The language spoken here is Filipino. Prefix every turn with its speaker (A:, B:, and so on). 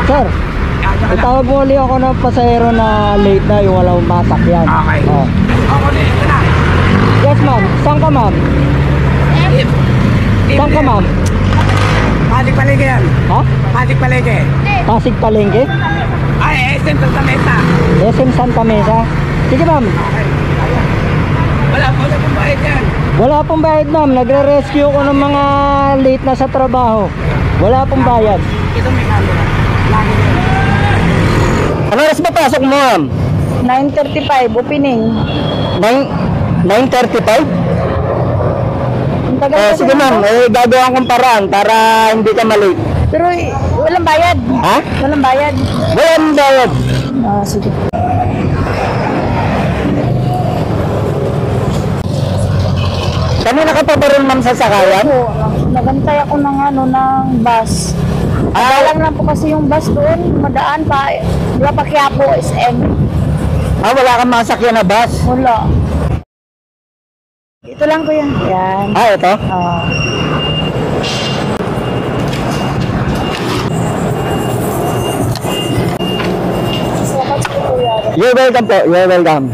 A: Sir, itawag mo ulit ako ng pasahero na late na yung walang masakyan.
B: Okay.
A: Oh.
B: Ako na, ito na.
A: Yes ma'am, saan ka ma'am? Saan ka ma'am?
B: Pasig Palengke yan.
A: Ha?
B: Pasig Palengke.
A: Pasig Palengke?
B: Ay, SM Santa Mesa.
A: SM Santa Mesa? Sige ma'am.
B: Wala pong bayad yan.
A: Wala pong bayad ma'am, nagre-rescue ko ng mga late na sa trabaho. Wala pong bayad.
B: Ito may camera. Lagi yun.
A: Ano oras ba pasok mo ma'am?
C: 9:35, opening.
A: 9:35?
C: Ang tagal kasi
A: Sige ma'am,
C: nito.
A: gagawa kong paraan para hindi ka malate.
C: Pero walang bayad.
A: Ha?
C: Walang bayad.
A: Walang bayad.
C: Ah, sige.
A: Kanina ka pa ba rin ma'am sa sakayan?
C: Po, nagantay ako ng bus. Lang na po kasi yung bus doon, madaan pa. Wala pa Quiapo, SM.
A: Wala kang masakyan na bus.
C: Wala. Ito lang ko yan. Yan.
A: Ito?
C: Ah. So much po kuya.
A: You're welcome po, you're welcome.